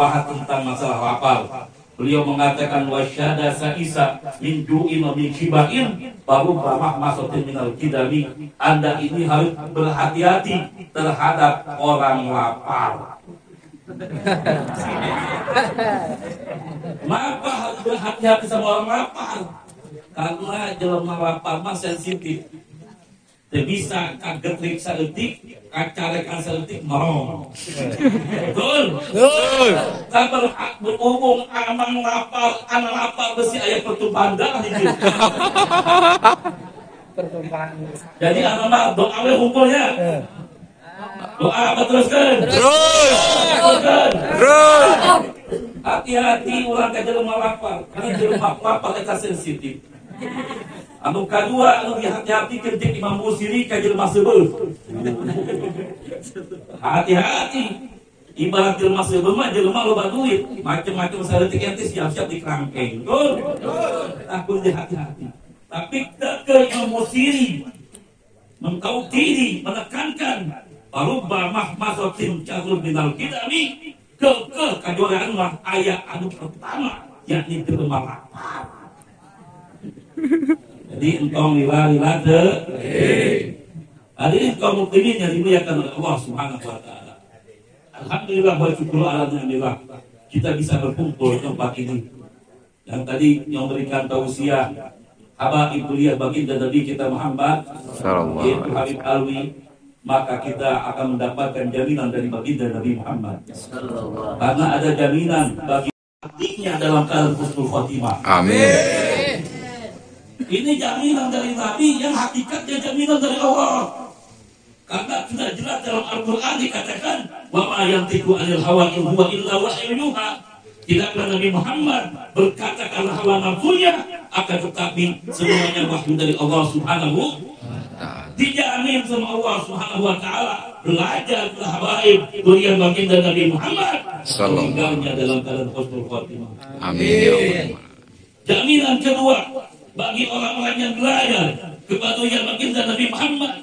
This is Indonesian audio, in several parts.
bahas tentang masalah lapar. Beliau mengatakan wasyada sa'isa min ju'in wa min shibain baru ramah masotin minal kidami. Anda ini harus berhati-hati terhadap orang lapar. Kenapa harus berhati-hati sama orang lapar? Karena jelema lapar mah sensitif. Teu bisa kagetrik saeutik, kacarekan saeutik merong. Betul? Betul. Sabar berhubung amang lapar, anak lapar besi aya pertumpahan darah itu. Pertumpahan. Jadi anak doa we hukumnya. Doa apa teruskan? Terus. Terus. Hati-hati ulang ke jelema lapar, karena jelema lapar eta sensitif. Anu kadua anu hati-hati ketik Imam Busiri ka jelema seubeuh. Hati-hati. Ibarat jelema seubeuh mah jelema loba duit, macam-macam saeutik ente siap-siap dikerangkeng. Betul? Takut hati-hati. Tapi ke Imam Busiri mengkautiri, menekankan parubba mahmasatin carul minal kidami ke kajuaraan mah aya anu pertama yakni jelema lapar. Jadi engkau lila de. Hadirin kaum mukminin yang dimuliakan oleh Allah Subhanahu wa taala. Alhamdulillah wa syukur alhamdulillah kita bisa berkumpul di tempat ini. Yang tadi yang memberikan tausiah Habaib kuliah baginda Nabi kita Muhammad yaitu Habib Alwi, maka kita akan mendapatkan jaminan dari baginda Nabi Muhammad. Karena ada jaminan bagi hatinya dalam keadaan husnul khotimah. Amin. Ini jaminan dari Nabi yang hakikatnya jaminan dari Allah. Karena sudah jelas dalam Al-Quran dikatakan wa ma yantiqu 'anil hawa in huwa illa wahyun yuha. Tidaklah Nabi Muhammad berkata karena hawa nafsunya, akan tetapi semuanya wahyu dari Allah Subhanahu wa taala. Dijamin sama Allah Subhanahu wa taala. Belajar habaib durian baginda Nabi Muhammad meninggalnya dalam keadaan husnul khotimah. Amin. Jaminan kedua bagi orang-orang yang belajar kepada yang baginda Nabi Muhammad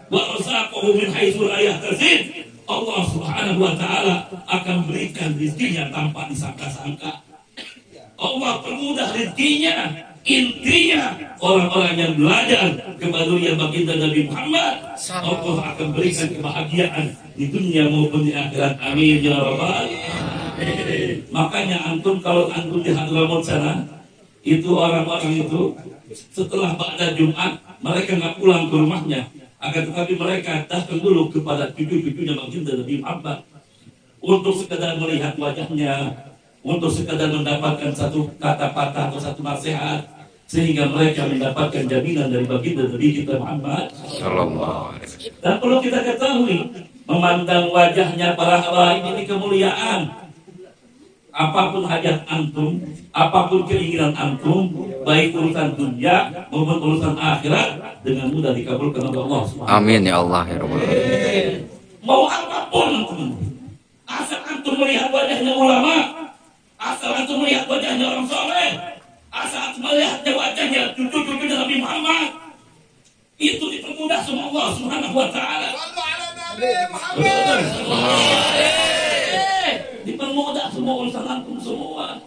wa rasaqahu min haitsu la yahtasib, Allah Subhanahu wa taala akan berikan rezekinya tanpa disangka-sangka. Allah permudah rezekinya. Intinya orang-orang yang belajar kepada yang baginda Nabi Muhammad, Allah akan berikan kebahagiaan di dunia maupun di akhirat. Amin ya rabbal alamin. Makanya antum kalau antum di Hadramaut sana, itu orang-orang itu setelah pada Jumat mereka nggak pulang ke rumahnya, akan tetapi mereka datang dulu kepada cucu-cucunya baginda Nabi Muhammad untuk sekedar melihat wajahnya, untuk sekedar mendapatkan satu kata patah atau satu nasihat, sehingga mereka mendapatkan jaminan dari baginda Nabi kita Muhammad. Dan perlu kita ketahui, memandang wajahnya para habaib ini kemuliaan. Apapun hajat antum, apapun keinginan antum, baik urusan dunia maupun urusan akhirat, dengan mudah dikabulkan oleh Allah Subhanahu. Amin ya Allah ya Rabbal alamin. Mau apapun antum, asal antum melihat wajahnya ulama, asal antum melihat wajahnya orang soleh, asal antum melihat wajahnya cucu-cucu Nabi Muhammad, itu dipermudah sama Allah Subhanahu wa taala. Dipermudah semua urusan antum semua.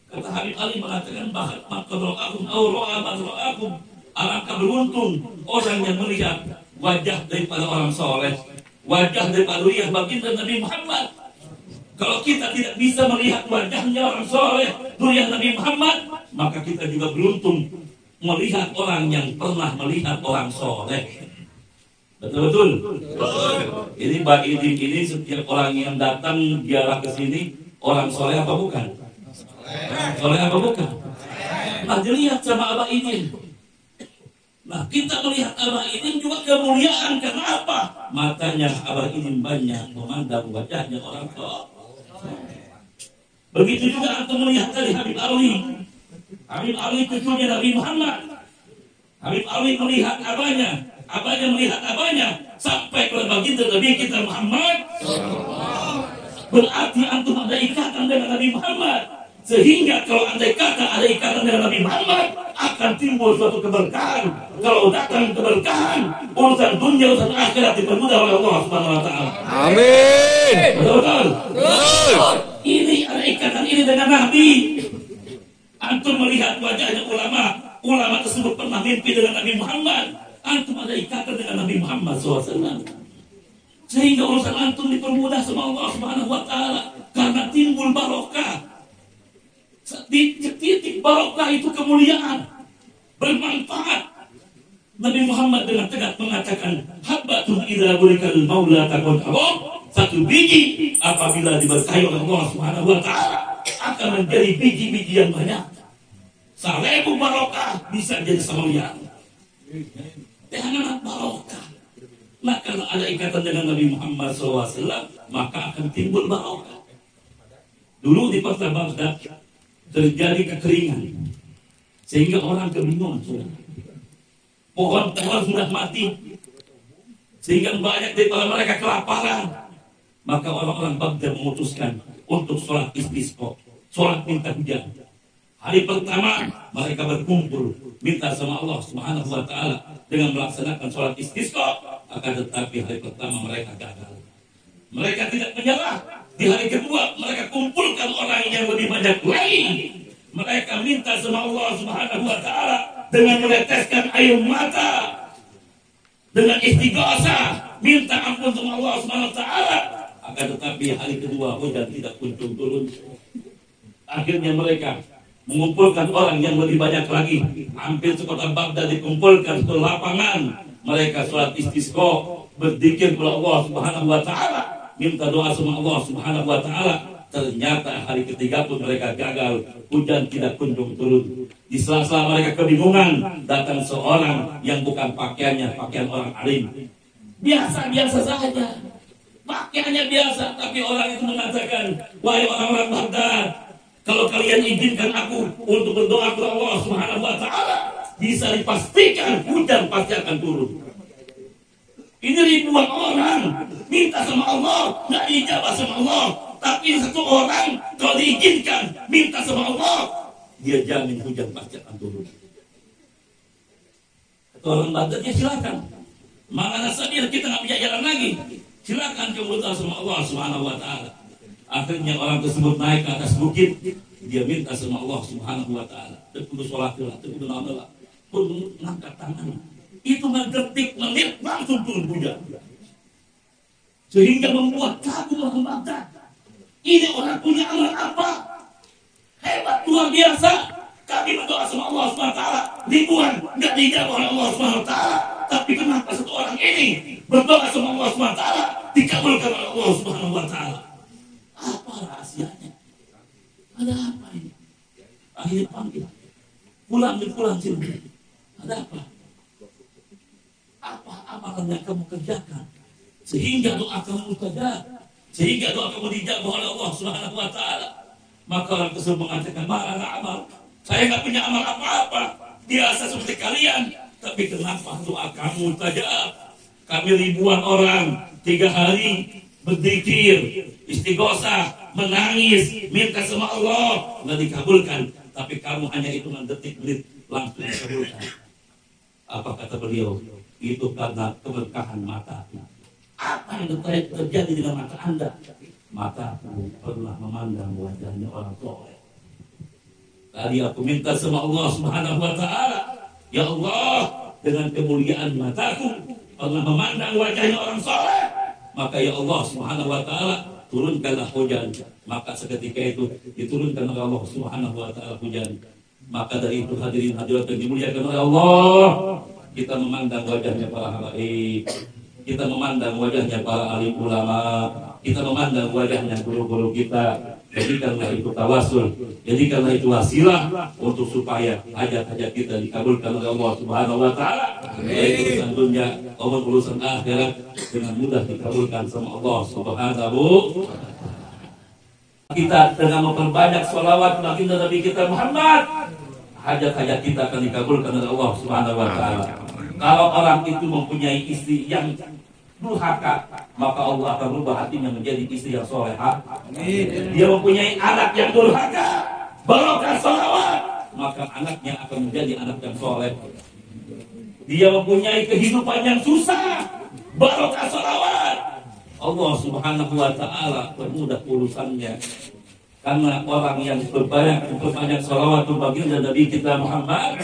Kata Habib Ali mengatakan bahkan maqadra'akum aw ra'a madra'akum, alangkah beruntung orang yang melihat wajah daripada orang soleh, wajah daripada riyah baginda Nabi Muhammad. Kalau kita tidak bisa melihat wajahnya orang soleh, riyah Nabi Muhammad, maka kita juga beruntung melihat orang yang pernah melihat orang soleh. Betul-betul. Ini bagi ini setiap orang yang datang diarah ke sini orang soleh apa bukan? Soleh apa bukan? Nah dilihat sama Abah ini. Nah kita melihat Abah ini juga kemuliaan. Kenapa? Matanya Abah ini banyak memandang wajahnya orang soleh. Begitu juga antum melihat dari Habib Alwi. Habib Alwi cucunya Nabi Muhammad. Habib Alwi melihat abahnya. Abahnya melihat abahnya sampai ke baginda Nabi kita Muhammad. Berarti antum ada ikatan dengan Nabi Muhammad. Sehingga kalau andai kata ada ikatan dengan Nabi Muhammad, akan timbul suatu keberkahan. Kalau datang keberkahan, urusan dunia, urusan akhirat dipermudah oleh Allah Subhanahu wa taala. Amin. Betul. Betul. Ini ada ikatan ini dengan Nabi. Antum melihat wajahnya ulama tersebut pernah mimpi dengan Nabi Muhammad. Antum ada ikatan dengan Nabi Muhammad SAW. Sehingga urusan antum dipermudah sama Allah Subhanahu wa taala karena timbul barokah. Di titik barokah itu kemuliaan, bermanfaat. Nabi Muhammad dengan tegas mengatakan, habbatun idza burikal maula takun abab. Satu biji apabila diberkahi oleh Allah Subhanahu wa taala akan menjadi biji-biji yang banyak. Salebu barokah bisa jadi saluyan. Dengan barokah. Nah, kalau ada ikatan dengan Nabi Muhammad SAW, maka akan timbul barokah. Dulu di kota Baghdad terjadi kekeringan, sehingga orang kebingungan sudah. Pohon-pohon sudah mati, sehingga banyak daripada mereka kelaparan. Maka orang-orang Baghdad memutuskan untuk sholat istisqa, sholat minta hujan. Hari pertama mereka berkumpul minta sama Allah Subhanahu wa taala dengan melaksanakan sholat istisqa, akan tetapi hari pertama mereka gagal. Mereka tidak menyerah. Di hari kedua mereka kumpulkan orang yang lebih banyak lagi. Mereka minta sama Allah Subhanahu wa taala dengan meneteskan air mata, dengan istighosah, minta ampun sama Allah Subhanahu wa taala. Akan tetapi hari kedua hujan tidak kunjung turun. Akhirnya mereka mengumpulkan orang yang lebih banyak lagi. Hampir sekota Baghdad dikumpulkan ke lapangan. Mereka sholat istisqa, berzikir kepada Allah Subhanahu wa taala, minta doa sama Allah Subhanahu wa taala. Ternyata hari ketiga pun mereka gagal, hujan tidak kunjung turun. Di sela-sela mereka kebingungan, datang seorang yang bukan pakaiannya pakaian orang alim. Biasa-biasa saja, pakaiannya biasa, tapi orang itu mengatakan, wahai orang-orang Baghdad, kalau kalian izinkan aku untuk berdoa kepada Allah Subhanahu wa taala, bisa dipastikan hujan pasti akan turun. Ini ribuan orang minta sama Allah, nggak dijawab sama Allah. Tapi satu orang kalau diizinkan minta sama Allah, dia jamin hujan pasti akan turun. Kata orang Baghdad, ya silakan. Mana sadir kita nggak punya jalan lagi. Silakan kamu berdoa sama Allah Subhanahu wa taala. Akhirnya orang tersebut naik ke atas bukit, dia minta sama Allah Subhanahu wa taala. Terkudu sholat, terkudu namal, pun mengangkat tangan. Itu mendetik menit langsung turun hujan. Sehingga membuat kagum orang Baghdad. Ini orang punya amal apa? Hebat, luar biasa. Kami berdoa sama Allah SWT ribuan, nggak dijawab oleh Allah SWT. Tapi kenapa satu orang ini berdoa sama Allah SWT dikabulkan oleh Allah SWT? Apa rahasianya? Ada apa ini? Akhirnya panggil, pulang sini. Ada apa? Apa amalan yang kamu kerjakan sehingga doa kamu mustajab, sehingga doa kamu dijawab oleh Allah Subhanahu wa taala? Maka orang tersebut mengatakan, mana amal? Saya nggak punya amal apa-apa, biasa seperti kalian. Tapi kenapa doa kamu mustajab? Kami ribuan orang 3 hari berzikir, istighosah, menangis, minta sama Allah, nggak dikabulkan. Tapi kamu hanya hitungan detik-detik langsung dikabulkan. Apa kata beliau? Itu karena keberkahan mata. Apa yang terjadi dengan mata Anda? Mataku pernah memandang wajahnya orang soleh. Tadi aku minta sama Allah Subhanahu wa taala, ya Allah, dengan kemuliaan mataku pernah memandang wajahnya orang soleh. Maka ya Allah Subhanahu wa taala, turunkanlah hujan. Maka seketika itu diturunkan oleh Allah Subhanahu wa taala hujan. Maka dari itu hadirin hadirat yang dimuliakan oleh Allah, kita memandang wajahnya para habaib, kita memandang wajahnya para alim ulama, kita memandang wajahnya guru-guru kita. Jadikanlah itu tawasul, jadikanlah itu wasilah untuk supaya hajat-hajat kita dikabulkan oleh Allah Subhanahu wa taala. Baik urusan dunia maupun urusan akhirat dengan mudah dikabulkan sama Allah Subhanahu. Kita dengan memperbanyak sholawat Nabi kita Muhammad, hajat-hajat kita akan dikabulkan oleh Allah Subhanahu wa taala. Kalau orang itu mempunyai istri yang durhaka, maka Allah akan berubah hatinya menjadi istri yang soleha. Dia mempunyai anak yang durhaka, barokah salawat, maka anaknya akan menjadi anak yang soleh. Dia mempunyai kehidupan yang susah, barokah salawat, Allah Subhanahu wa Ta'ala permudah urusannya. Karena orang yang berbanyak salawat baginda Nabi kita Muhammad,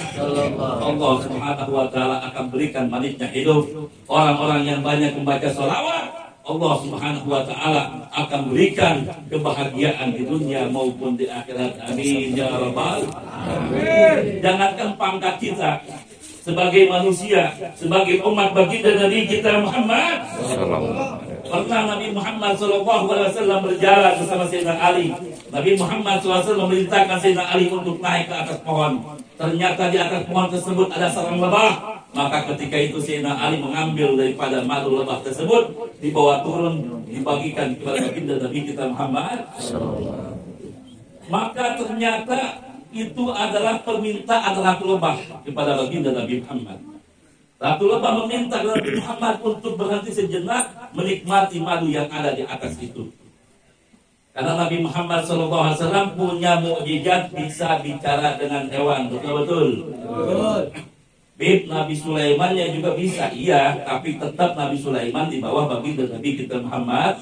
Allah Subhanahu wa Ta'ala akan berikan manisnya hidup. Orang-orang yang banyak membaca salawat, Allah Subhanahu wa Ta'ala akan berikan kebahagiaan di dunia maupun di akhirat. Amin ya rabbal alamin. Jangankan pangkat kita sebagai manusia, sebagai umat baginda Nabi kita Muhammad, pernah Nabi Muhammad SAW berjalan bersama Sayyidina Ali. Nabi Muhammad SAW memerintahkan Sayyidina Ali untuk naik ke atas pohon. Ternyata di atas pohon tersebut ada sarang lebah. Maka ketika itu Sayyidina Ali mengambil daripada madu lebah tersebut, dibawa turun, dibagikan kepada baginda Nabi kita Muhammad. Maka ternyata itu adalah permintaan Ratu Lebah kepada baginda Nabi Muhammad. Ratu Lebah meminta Nabi Muhammad untuk berhenti sejenak menikmati madu yang ada di atas itu. Karena Nabi Muhammad SAW punya mukjizat bisa bicara dengan hewan, betul-betul. Nabi Sulaiman yang juga bisa, iya, tapi tetap Nabi Sulaiman di bawah baginda Nabi kita Muhammad.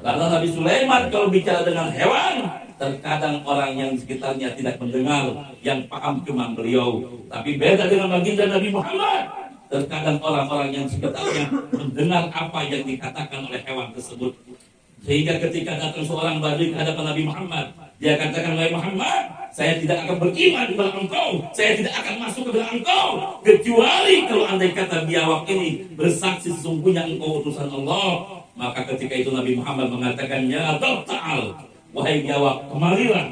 Karena Nabi Sulaiman kalau bicara dengan hewan, terkadang orang yang di sekitarnya tidak mendengar, yang paham cuma beliau. Tapi beda dengan baginda Nabi Muhammad, terkadang orang-orang yang di sekitarnya mendengar apa yang dikatakan oleh hewan tersebut. Sehingga ketika datang seorang badui ke hadapan Nabi Muhammad, dia katakan, wahai Muhammad, saya tidak akan beriman kepada engkau, saya tidak akan masuk ke dalam engkau, kecuali kalau andai kata biawak ini bersaksi sesungguhnya engkau utusan Allah. Maka ketika itu Nabi Muhammad mengatakan, ya ta'al, wahai biawak, kemarilah.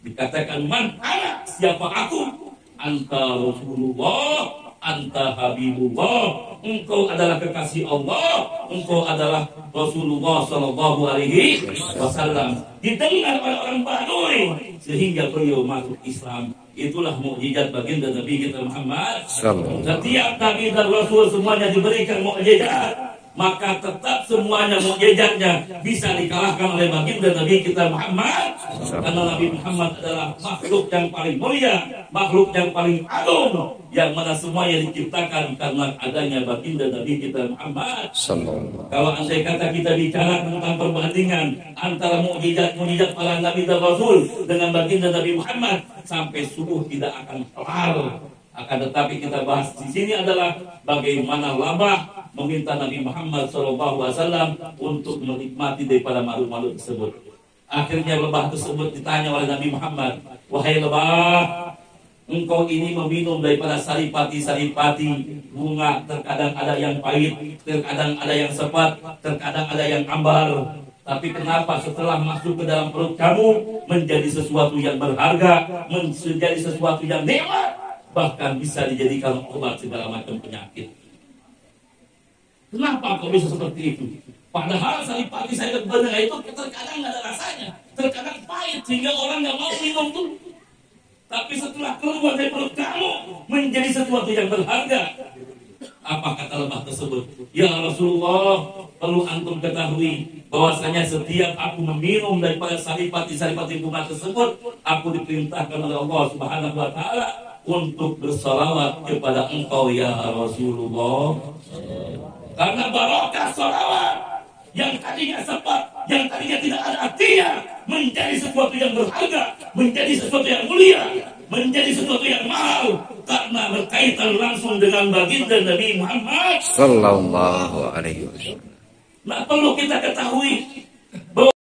Dikatakan, man anak, siapa aku? Anta Rasulullah, anta Habibullah, engkau adalah kekasih Allah, engkau adalah Rasulullah Sallallahu Alaihi Wasallam. Didengar oleh orang Badui sehingga beliau masuk Islam. Itulah mukjizat baginda Nabi kita Muhammad. Setiap Nabi dan Rasul semuanya diberikan mukjizat, maka tetap semuanya mukjizatnya bisa dikalahkan oleh baginda Nabi kita Muhammad. Karena Nabi Muhammad adalah makhluk yang paling mulia, makhluk yang paling agung, yang mana semuanya diciptakan karena adanya baginda Nabi kita Muhammad. Kalau andai kata kita bicara tentang perbandingan antara mukjizat para Nabi dan Rasul dengan baginda Nabi Muhammad, sampai subuh tidak akan kelar. Akan tetapi kita bahas di sini adalah bagaimana Lebah meminta Nabi Muhammad SAW untuk menikmati daripada madu-madu tersebut. Akhirnya lebah tersebut ditanya oleh Nabi Muhammad, wahai lebah, engkau ini meminum daripada saripati-saripati bunga, terkadang ada yang pahit, terkadang ada yang sepet, terkadang ada yang ambar. Tapi kenapa setelah masuk ke dalam perut kamu menjadi sesuatu yang berharga, menjadi sesuatu yang nikmat, bahkan bisa dijadikan obat segala macam penyakit? Kenapa kok bisa seperti itu? Padahal saripati sayur benar itu terkadang nggak ada rasanya, terkadang pahit sehingga orang nggak mau minum tuh. Tapi setelah keluar dari perut kamu menjadi sesuatu yang berharga. Apa kata lebah tersebut? Ya Rasulullah, perlu antum ketahui bahwasanya setiap aku meminum daripada saripati bunga tersebut, aku diperintahkan oleh Allah Subhanahu wa Ta'ala untuk bersalawat kepada engkau ya Rasulullah. Karena barokah salawat yang tadinya sempat, yang tadinya tidak ada artinya, menjadi sesuatu yang berharga, menjadi sesuatu yang mulia, menjadi sesuatu yang mahal, karena berkaitan langsung dengan baginda Nabi Muhammad Sallallahu Alaihi Wasallam. Nah, perlu kita ketahui bahwa